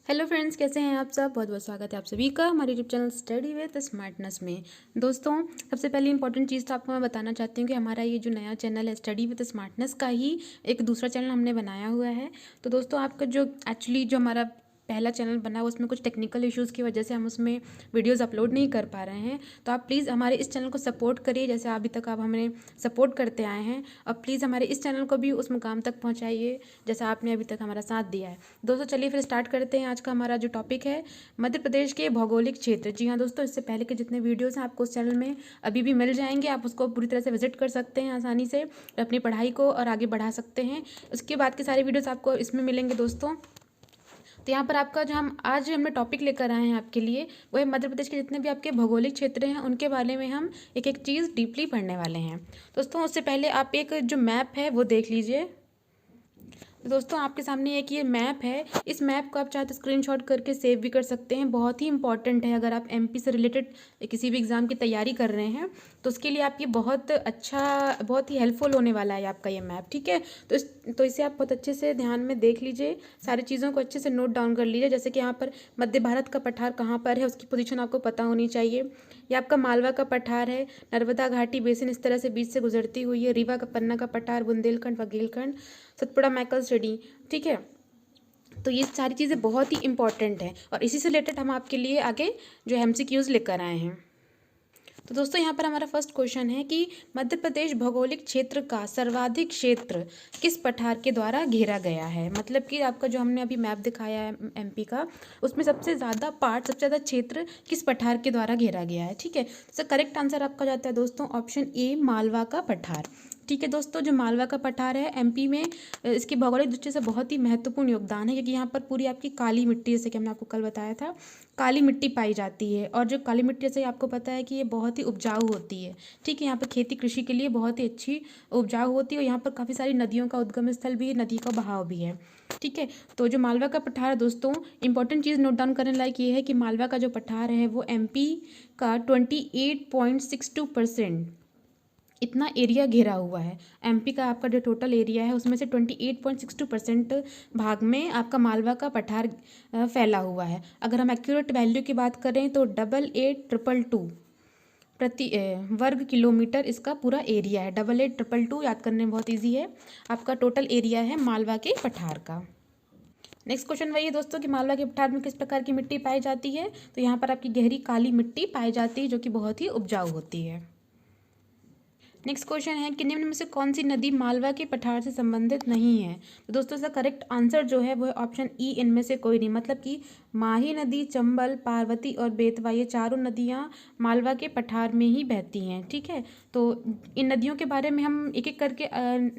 Hello friends, कैसे हैं आप सब। बहुत बहुत स्वागत है आप सभी का हमारे YouTube channel study with smartness में। दोस्तों, सबसे पहले इंपॉर्टेंट चीज़ तो आपको मैं बताना चाहती हूँ कि हमारा ये जो नया चैनल है स्टडी विद स्मार्टनेस का ही एक दूसरा चैनल हमने बनाया हुआ है। तो दोस्तों, आपका जो एक्चुअली जो हमारा पहला चैनल बना है उसमें कुछ टेक्निकल इश्यूज़ की वजह से हम उसमें वीडियोज़ अपलोड नहीं कर पा रहे हैं। तो आप प्लीज़ हमारे इस चैनल को सपोर्ट करिए, जैसे अभी तक आप हमें सपोर्ट करते आए हैं। और प्लीज़ हमारे इस चैनल को भी उस मुकाम तक पहुँचाइए जैसा आपने अभी तक हमारा साथ दिया है। दोस्तों, चलिए फिर स्टार्ट करते हैं। आज का हमारा जो टॉपिक है मध्य प्रदेश के भौगोलिक क्षेत्र। जी हाँ दोस्तों, इससे पहले के जितने वीडियोस हैं आपको उस चैनल में अभी भी मिल जाएंगे। आप उसको पूरी तरह से विजिट कर सकते हैं आसानी से, अपनी पढ़ाई को और आगे बढ़ा सकते हैं। उसके बाद के सारे वीडियोस आपको इसमें मिलेंगे दोस्तों। तो यहाँ पर आपका जो हमने टॉपिक लेकर आए हैं आपके लिए, वो है मध्य प्रदेश के जितने भी आपके भौगोलिक क्षेत्र हैं उनके बारे में हम एक एक चीज़ डीपली पढ़ने वाले हैं। दोस्तों, उससे पहले आप एक जो मैप है वो देख लीजिए। तो दोस्तों, आपके सामने एक ये मैप है। इस मैप को आप चाहे तो स्क्रीनशॉट करके सेव भी कर सकते हैं। बहुत ही इंपॉर्टेंट है अगर आप एमपी से रिलेटेड किसी भी एग्ज़ाम की तैयारी कर रहे हैं तो उसके लिए आप ये बहुत अच्छा, बहुत ही हेल्पफुल होने वाला है आपका ये मैप। ठीक है, तो इसे आप बहुत अच्छे से ध्यान में देख लीजिए, सारी चीज़ों को अच्छे से नोट डाउन कर लीजिए। जैसे कि यहाँ पर मध्य भारत का पठार कहाँ पर है, उसकी पोजीशन आपको पता होनी चाहिए। ये आपका मालवा का पठार है। नर्मदा घाटी बेसिन इस तरह से बीच से गुजरती हुई है। रीवा का पन्ना का पठार, बुंदेलखंड, बघेलखंड, सतपुड़ा, मैकल स्टडी। ठीक है, तो ये सारी चीज़ें बहुत ही इंपॉर्टेंट हैं और इसी से रिलेटेड हम आपके लिए आगे जो एमसीक्यूज़ लेकर आए हैं। तो दोस्तों, यहाँ पर हमारा फर्स्ट क्वेश्चन है कि मध्य प्रदेश भौगोलिक क्षेत्र का सर्वाधिक क्षेत्र किस पठार के द्वारा घेरा गया है। मतलब कि आपका जो हमने अभी मैप दिखाया है एमपी का, उसमें सबसे ज़्यादा पार्ट, सबसे ज़्यादा क्षेत्र किस पठार के द्वारा घेरा गया है। ठीक है, तो करेक्ट आंसर आपका जाता है दोस्तों ऑप्शन ए, मालवा का पठार। ठीक है दोस्तों, जो मालवा का पठार है एमपी में, इसकी भौगोलिक दृष्टि से बहुत ही महत्वपूर्ण योगदान है, क्योंकि यहाँ पर पूरी आपकी काली मिट्टी, जैसे कि हमने आपको कल बताया था, काली मिट्टी पाई जाती है। और जो काली मिट्टी, जैसे आपको पता है कि ये बहुत ही उपजाऊ होती है। ठीक है, यहाँ पर खेती कृषि के लिए बहुत ही अच्छी उपजाऊ होती है और यहाँ पर काफ़ी सारी नदियों का उद्गम स्थल भी है, नदी का बहाव भी है। ठीक है, तो जो मालवा का पठार है दोस्तों, इंपॉर्टेंट चीज़ नोट डाउन करने लायक ये है कि मालवा का जो पठार है वो एमपी का 28.62% इतना एरिया घेरा हुआ है। एमपी का आपका जो टोटल एरिया है उसमें से 28.62% भाग में आपका मालवा का पठार फैला हुआ है। अगर हम एक्यूरेट वैल्यू की बात करें तो 88,222 प्रति वर्ग किलोमीटर इसका पूरा एरिया है। 88,222 याद करने में बहुत ईजी है। आपका टोटल एरिया है मालवा के पठार का। नेक्स्ट क्वेश्चन वही है दोस्तों कि मालवा के पठार में किस प्रकार की मिट्टी पाई जाती है। तो यहाँ पर आपकी गहरी काली मिट्टी पाई जाती है जो कि बहुत ही उपजाऊ होती है। नेक्स्ट क्वेश्चन है कि निम्न में से कौन सी नदी मालवा के पठार से संबंधित नहीं है। तो दोस्तों, इसका करेक्ट आंसर जो है वो है ऑप्शन ई, इनमें से कोई नहीं। मतलब कि माही नदी, चंबल, पार्वती और बेतवा, ये चारों नदियाँ मालवा के पठार में ही बहती हैं। ठीक है, तो इन नदियों के बारे में हम एक एक करके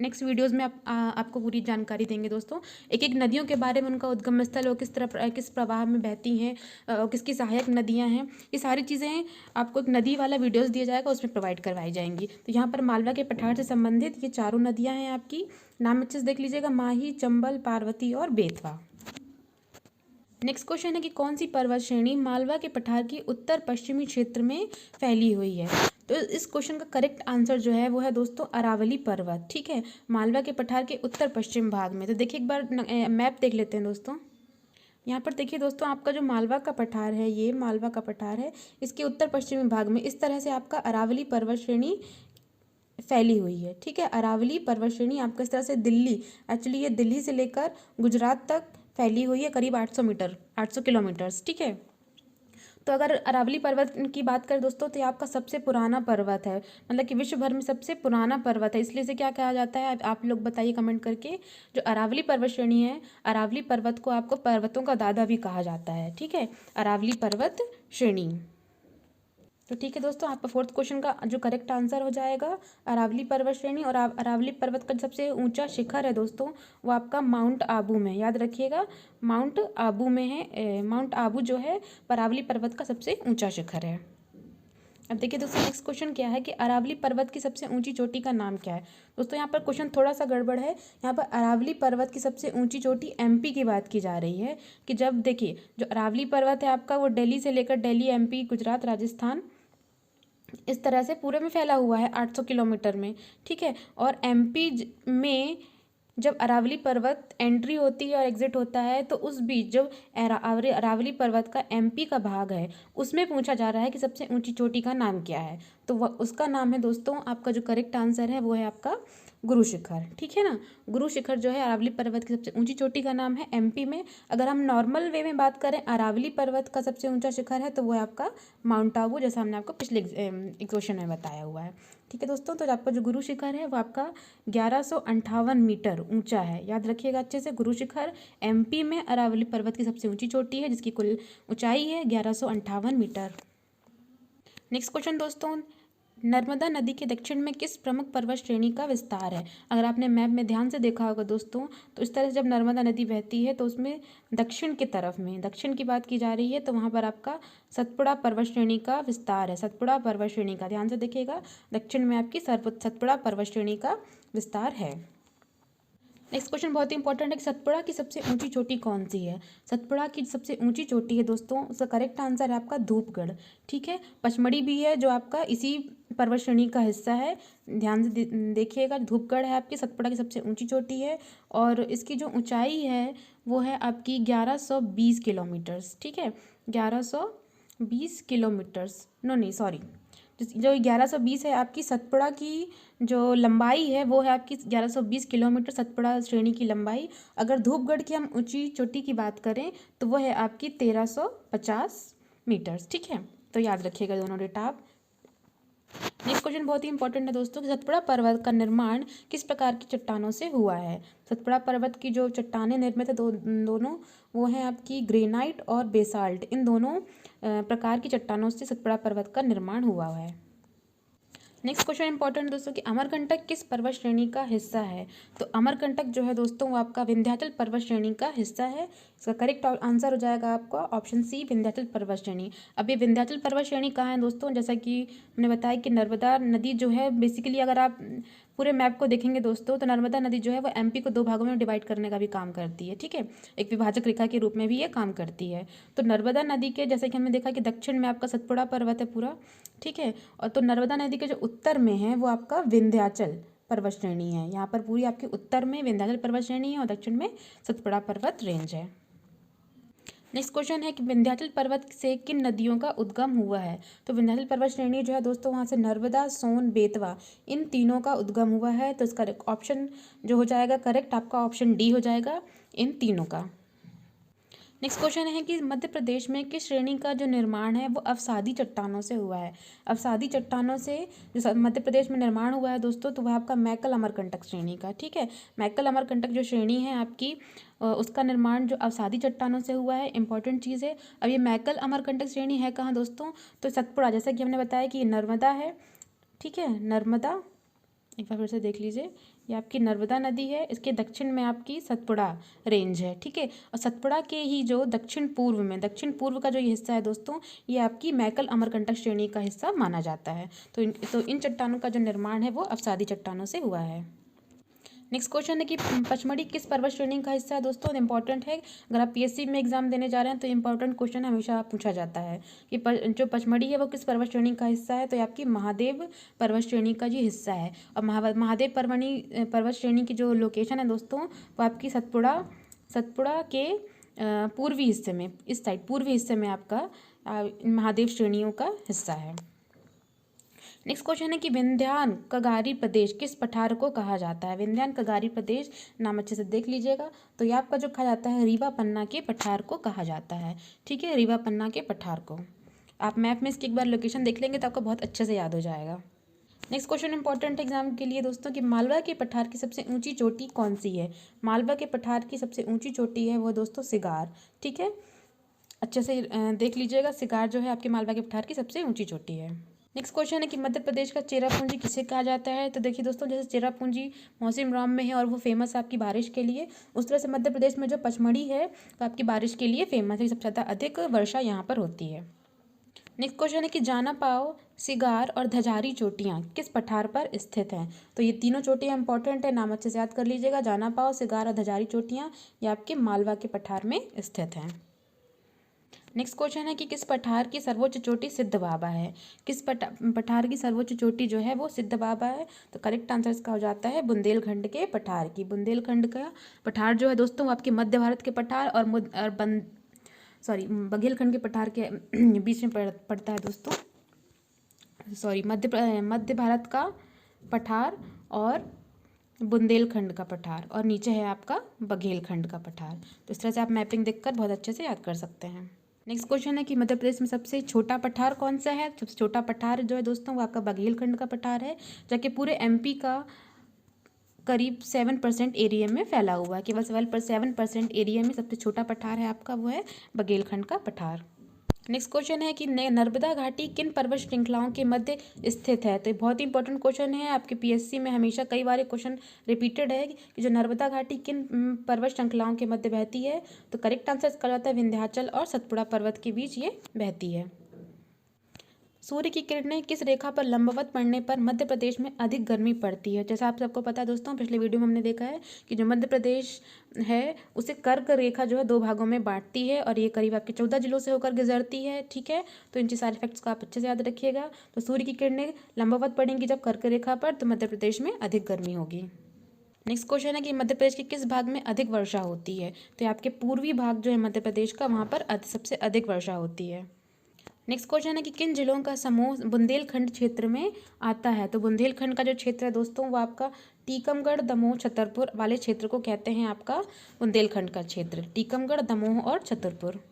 नेक्स्ट वीडियोज़ में आपको पूरी जानकारी देंगे दोस्तों। एक एक नदियों के बारे में, उनका उद्गम स्थल और किस तरह किस प्रवाह में बहती हैं, किसकी सहायक नदियाँ हैं, ये सारी चीज़ें आपको एक नदी वाला वीडियोज़ दिया जाएगा, उसमें प्रोवाइड करवाई जाएंगी। तो यहाँ पर मालवा के पठार से संबंधित ये चारों नदियाँ हैं आपकी। नाम अच्छे से देख लीजिएगा, माही, चंबल, पार्वती और बेतवा। नेक्स्ट क्वेश्चन है कि कौन सी पर्वत श्रेणी मालवा के पठार की उत्तर पश्चिमी क्षेत्र में फैली हुई है। तो इस क्वेश्चन का करेक्ट आंसर जो है वो है दोस्तों अरावली पर्वत। ठीक है, मालवा के पठार के उत्तर पश्चिम भाग में। तो देखिए एक बार मैप देख लेते हैं दोस्तों। यहाँ पर देखिए दोस्तों, आपका जो मालवा का पठार है, ये मालवा का पठार है, इसके उत्तर पश्चिमी भाग में इस तरह से आपका अरावली पर्वत श्रेणी फैली हुई है। ठीक है, अरावली पर्वत श्रेणी आपका इस तरह से दिल्ली, एक्चुअली ये दिल्ली से लेकर गुजरात तक फैली हुई है, करीब 800 मीटर, 800 किलोमीटर्स। ठीक है, तो अगर अरावली पर्वत की बात करें दोस्तों तो ये आपका सबसे पुराना पर्वत है। मतलब कि विश्व भर में सबसे पुराना पर्वत है, इसलिए इसे क्या कहा जाता है, आप लोग बताइए कमेंट करके। जो अरावली पर्वत श्रेणी है, अरावली पर्वत को आपको पर्वतों का दादा भी कहा जाता है। ठीक है, अरावली पर्वत श्रेणी। तो ठीक है दोस्तों, आपका फोर्थ क्वेश्चन का जो करेक्ट आंसर हो जाएगा अरावली पर्वत श्रेणी। और अरावली पर्वत का सबसे ऊंचा शिखर है दोस्तों वो आपका माउंट आबू में, याद रखिएगा, माउंट आबू में है। माउंट आबू जो है अरावली पर्वत का सबसे ऊंचा शिखर है। अब देखिए दोस्तों, नेक्स्ट क्वेश्चन क्या है कि अरावली पर्वत की सबसे ऊंची चोटी का नाम क्या है। दोस्तों, यहाँ पर क्वेश्चन थोड़ा सा गड़बड़ है। यहाँ पर अरावली पर्वत की सबसे ऊंची चोटी एमपी की बात की जा रही है। कि जब देखिए जो अरावली पर्वत है आपका वो दिल्ली से लेकर दिल्ली, एमपी, गुजरात, राजस्थान, इस तरह से पूरे में फैला हुआ है 800 किलोमीटर में। ठीक है, और एमपी में जब अरावली पर्वत एंट्री होती है और एग्जिट होता है तो उस बीच जो अरावली पर्वत का एमपी का भाग है उसमें पूछा जा रहा है कि सबसे ऊंची चोटी का नाम क्या है, तो वह उसका नाम है दोस्तों, आपका जो करेक्ट आंसर है वो है आपका गुरु शिखर। ठीक है ना, गुरु शिखर जो है अरावली पर्वत की सबसे ऊंची चोटी का नाम है एमपी में। अगर हम नॉर्मल वे में बात करें अरावली पर्वत का सबसे ऊंचा शिखर है तो वो है आपका माउंट आबू, जैसा हमने आपको पिछले इक्वेशन में बताया हुआ है। ठीक है दोस्तों, तो आपका जो गुरु शिखर है वो आपका 1158 मीटर ऊंचा है। याद रखिएगा अच्छे से, गुरु शिखर एमपी में अरावली पर्वत की सबसे ऊंची चोटी है जिसकी कुल ऊंचाई है 1158 मीटर। नेक्स्ट क्वेश्चन दोस्तों, नर्मदा नदी के दक्षिण में किस प्रमुख पर्वत श्रेणी का विस्तार है। अगर आपने मैप में ध्यान से देखा होगा दोस्तों, तो इस तरह से जब नर्मदा नदी बहती है तो उसमें दक्षिण की तरफ में, दक्षिण की बात की जा रही है तो वहाँ पर आपका सतपुड़ा पर्वत श्रेणी का विस्तार है। सतपुड़ा पर्वत श्रेणी का, ध्यान से देखिएगा, दक्षिण में आपकी सतपुड़ा पर्वत श्रेणी का विस्तार है। नेक्स्ट क्वेश्चन बहुत ही इंपॉर्टेंट है कि सतपुड़ा की सबसे ऊंची चोटी कौन सी है। सतपुड़ा की सबसे ऊंची चोटी है दोस्तों, उसका करेक्ट आंसर है आपका धूपगढ़। ठीक है, पचमढ़ी भी है जो आपका इसी पर्वत श्रेणी का हिस्सा है। ध्यान से देखिएगा, धूपगढ़ है आपकी सतपुड़ा की सबसे ऊंची चोटी है और इसकी जो ऊंचाई है वो है आपकी 1120 किलोमीटर्स। ठीक है, 1120 किलोमीटर्स, नो नहीं सॉरी, जो 1120 है आपकी सतपुड़ा की जो लंबाई है वो है आपकी 1120 किलोमीटर सतपुड़ा श्रेणी की लंबाई। अगर धूपगढ़ की हम ऊंची चोटी की बात करें तो वो है आपकी 1350 मीटर्स। ठीक है, तो याद रखिएगा दोनों डेटा आप। नेक्स्ट क्वेश्चन बहुत ही इंपॉर्टेंट है दोस्तों, सतपुड़ा पर्वत का निर्माण किस प्रकार की चट्टानों से हुआ है। सतपुड़ा पर्वत की जो चट्टानें निर्मित है दोनों वो हैं आपकी ग्रेनाइट और बेसाल्ट, इन दोनों प्रकार की चट्टानों से सतपुड़ा पर्वत का निर्माण हुआ है। नेक्स्ट क्वेश्चन इंपॉर्टेंट दोस्तों कि अमरकंटक किस पर्वत श्रेणी का हिस्सा है। तो अमरकंटक जो है दोस्तों वो आपका विंध्याचल पर्वत श्रेणी का हिस्सा है। इसका करेक्ट आंसर हो जाएगा आपका ऑप्शन सी, विंध्याचल पर्वत श्रेणी। अब ये विंध्याचल पर्वत श्रेणी कहाँ है दोस्तों, जैसा कि मैंने बताया कि नर्मदा नदी जो है बेसिकली अगर आप पूरे मैप को देखेंगे दोस्तों तो नर्मदा नदी जो है वो एमपी को दो भागों में डिवाइड करने का भी काम करती है। ठीक है, एक विभाजक रेखा के रूप में भी ये काम करती है। तो नर्मदा नदी के जैसे कि हमने देखा कि दक्षिण में आपका सतपुड़ा पर्वत है पूरा। ठीक है, और तो नर्मदा नदी के जो उत्तर में है वो आपका विंध्याचल पर्वत श्रेणी है। यहाँ पर पूरी आपकी उत्तर में विंध्याचल पर्वत श्रेणी है और दक्षिण में सतपुड़ा पर्वत रेंज है। नेक्स्ट क्वेश्चन है कि विंध्याचल पर्वत से किन नदियों का उद्गम हुआ है। तो विंध्याचल पर्वत श्रेणी जो है दोस्तों वहाँ से नर्मदा, सोन, बेतवा इन तीनों का उद्गम हुआ है। तो इसका ऑप्शन जो हो जाएगा करेक्ट आपका ऑप्शन डी हो जाएगा, इन तीनों का। नेक्स्ट क्वेश्चन है कि मध्य प्रदेश में किस श्रेणी का जो निर्माण है वो अवसादी चट्टानों से हुआ है। अवसादी चट्टानों से जो मध्य प्रदेश में निर्माण हुआ है दोस्तों तो वह आपका मैकल अमरकंटक श्रेणी का। ठीक है, मैकल अमरकंटक जो श्रेणी है आपकी उसका निर्माण जो अवसादी चट्टानों से हुआ है, इंपॉर्टेंट चीज़ है। अब ये मैकल अमरकंटक श्रेणी है कहाँ दोस्तों, तो सतपुड़ा, जैसा कि हमने बताया कि ये नर्मदा है। ठीक है, नर्मदा, एक बार फिर से देख लीजिए, ये आपकी नर्मदा नदी है, इसके दक्षिण में आपकी सतपुड़ा रेंज है। ठीक है, और सतपुड़ा के ही जो दक्षिण पूर्व में, दक्षिण पूर्व का जो ये हिस्सा है दोस्तों ये आपकी मैकल अमरकंटक श्रेणी का हिस्सा माना जाता है। तो इन चट्टानों का जो निर्माण है वो अवसादी चट्टानों से हुआ है। नेक्स्ट क्वेश्चन है कि पचमढ़ी किस पर्वत श्रेणी का हिस्सा है दोस्तों, इंपॉर्टेंट है। अगर आप पीएससी में एग्जाम देने जा रहे हैं तो इंपॉर्टेंट क्वेश्चन हमेशा पूछा जाता है कि जो पचमढ़ी है वो किस पर्वत श्रेणी का हिस्सा है। तो ये आपकी महादेव पर्वत श्रेणी का ये हिस्सा है। और महादेव पर्वत श्रेणी की जो लोकेशन है दोस्तों वो आपकी सतपुड़ा के पूर्वी हिस्से में, इस साइड पूर्वी हिस्से में आपका महादेव श्रेणियों का हिस्सा है। नेक्स्ट क्वेश्चन है कि विंध्यान कगारी प्रदेश किस पठार को कहा जाता है। विंध्यान कगारी प्रदेश नाम अच्छे से देख लीजिएगा, तो ये आपका जो कहा जाता है रीवा पन्ना के पठार को कहा जाता है। ठीक है, रीवा पन्ना के पठार को। आप मैप में इसकी एक बार लोकेशन देख लेंगे तो आपको बहुत अच्छे से याद हो जाएगा। नेक्स्ट क्वेश्चन इंपॉर्टेंट एग्जाम के लिए दोस्तों कि मालवा के पठार की सबसे ऊंची चोटी कौन सी है। मालवा के पठार की सबसे ऊंची चोटी है वो दोस्तों सिगार। ठीक है, अच्छे से देख लीजिएगा, सिगार जो है आपके मालवा के पठार की सबसे ऊंची चोटी है। नेक्स्ट क्वेश्चन है कि मध्य प्रदेश का चेरापूंजी किसे कहा जाता है। तो देखिए दोस्तों, जैसे चेरापूंजी मौसिम राम में है और वो फेमस है आपकी बारिश के लिए, उस तरह से मध्य प्रदेश में जो पचमढ़ी है वो आपकी बारिश के लिए फेमस है, सबसे ज़्यादा अधिक वर्षा यहाँ पर होती है। नेक्स्ट क्वेश्चन है कि जाना पाओ, सिगार और धजारी चोटियाँ किस पठार पर स्थित हैं। तो ये तीनों चोटियाँ इंपॉर्टेंट है, नाम अच्छे से याद कर लीजिएगा। जाना पाओ, सिगार और धजारी चोटियाँ ये आपके मालवा के पठार में स्थित हैं। नेक्स्ट क्वेश्चन है कि किस पठार की सर्वोच्च चोटी सिद्ध बाबा है। किस पठार की सर्वोच्च चोटी जो है वो सिद्ध बाबा है। तो करेक्ट आंसर इसका हो जाता है बुंदेलखंड के पठार की। बुंदेलखंड का पठार जो है दोस्तों वो आपके मध्य भारत के पठार और बघेलखंड के पठार के बीच में पड़ता है दोस्तों। सॉरी, मध्य भारत का पठार और बुंदेलखंड का पठार, और नीचे है आपका बघेलखंड का पठार। तो इस तरह से आप मैपिंग देखकर बहुत अच्छे से याद कर सकते हैं। नेक्स्ट क्वेश्चन है कि मध्य प्रदेश में सबसे छोटा पठार कौन सा है। सबसे छोटा पठार जो है दोस्तों वो आपका बघेलखंड का पठार है, जो कि पूरे एमपी का करीब 7% एरिया में फैला हुआ है। केवल 7% एरिया में सबसे छोटा पठार है आपका वो है बघेलखंड का पठार। नेक्स्ट क्वेश्चन है कि नर्मदा घाटी किन पर्वत श्रृंखलाओं के मध्य स्थित है। तो ये बहुत ही इंपॉर्टेंट क्वेश्चन है, आपके पीएससी में हमेशा कई बार क्वेश्चन रिपीटेड है कि जो नर्मदा घाटी किन पर्वत श्रृंखलाओं के मध्य बहती है। तो करेक्ट आंसर इसका जाता है विंध्याचल और सतपुड़ा पर्वत के बीच ये बहती है। सूर्य की किरणें किस रेखा पर लंबवत पड़ने पर मध्य प्रदेश में अधिक गर्मी पड़ती है। जैसा आप सबको पता है दोस्तों, पिछले वीडियो में हमने देखा है कि जो मध्य प्रदेश है उसे कर्क रेखा जो है 2 भागों में बांटती है, और ये करीब आपके 14 जिलों से होकर गुजरती है। ठीक है, तो इन सारे फैक्ट्स को आप अच्छे से याद रखिएगा। तो सूर्य की किरणें लंबवत पड़ेंगी जब कर्क रेखा पर, तो मध्य प्रदेश में अधिक गर्मी होगी। नेक्स्ट क्वेश्चन है कि मध्य प्रदेश के किस भाग में अधिक वर्षा होती है। तो आपके पूर्वी भाग जो है मध्य प्रदेश का, वहाँ पर सबसे अधिक वर्षा होती है। नेक्स्ट क्वेश्चन है कि किन जिलों का समूह बुंदेलखंड क्षेत्र में आता है। तो बुंदेलखंड का जो क्षेत्र है दोस्तों वो आपका टीकमगढ़, दमोह, छतरपुर वाले क्षेत्र को कहते हैं आपका बुंदेलखंड का क्षेत्र। टीकमगढ़, दमोह और छतरपुर।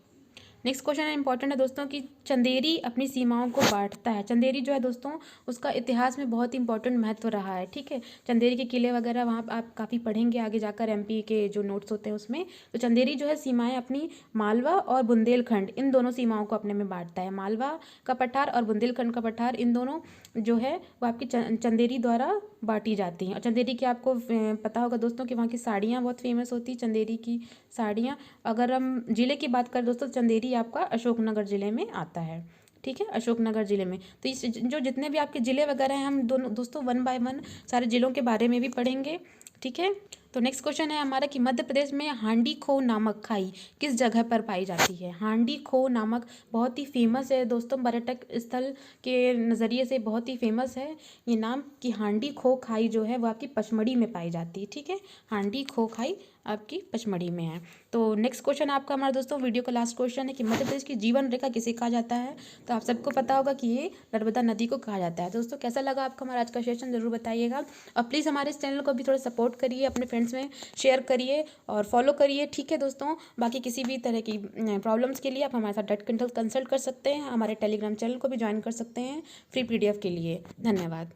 नेक्स्ट क्वेश्चन है इंपॉर्टेंट है दोस्तों कि चंदेरी अपनी सीमाओं को बांटता है। चंदेरी जो है दोस्तों उसका इतिहास में बहुत इंपॉर्टेंट महत्व रहा है। ठीक है, चंदेरी के किले वगैरह वहाँ आप काफ़ी पढ़ेंगे आगे जाकर, एमपी के जो नोट्स होते हैं उसमें। तो चंदेरी जो है सीमाएं अपनी मालवा और बुंदेलखंड इन दोनों सीमाओं को अपने में बांटता है। मालवा का पठार और बुंदेलखंड का पठार, इन दोनों जो है वो आपकी चंदेरी द्वारा बांटी जाती हैं। और चंदेरी की आपको पता होगा दोस्तों कि वहाँ की साड़ियाँ बहुत फेमस होती हैं, चंदेरी की साड़ियाँ। अगर हम जिले की बात करें दोस्तों, चंदेरी आपका अशोकनगर जिले में आता है। ठीक है, अशोकनगर जिले में। तो इस जो जितने भी आपके जिले वगैरह हैं, हम दोनों दोस्तों 1 बाय 1 सारे जिलों के बारे में भी पढ़ेंगे। ठीक है, तो नेक्स्ट क्वेश्चन है हमारा कि मध्य प्रदेश में हांडी खो नामक खाई किस जगह पर पाई जाती है। हांडी खो नामक बहुत ही फेमस है दोस्तों, पर्यटक स्थल के नज़रिए से बहुत ही फेमस है ये नाम, कि हांडी खो खाई जो है वो आपकी पचमढ़ी में पाई जाती है। ठीक है, हांडी खो खाई आपकी पचमढ़ी में है। तो नेक्स्ट क्वेश्चन आपका हमारा दोस्तों वीडियो का लास्ट क्वेश्चन है कि मध्य प्रदेश की जीवन रेखा किसे कहा जाता है। तो आप सबको पता होगा कि ये नर्मदा नदी को कहा जाता है। दोस्तों कैसा लगा आपका हमारा आज का सेशन जरूर बताइएगा, और प्लीज़ हमारे इस चैनल को भी थोड़ा सपोर्ट करिए, अपने फ्रेंड्स में शेयर करिए और फॉलो करिए। ठीक है दोस्तों, बाकी किसी भी तरह की प्रॉब्लम्स के लिए आप हमारे साथ डायरेक्ट कंसल्ट कर सकते हैं। हमारे टेलीग्राम चैनल को भी ज्वाइन कर सकते हैं फ्री PDF के लिए। धन्यवाद।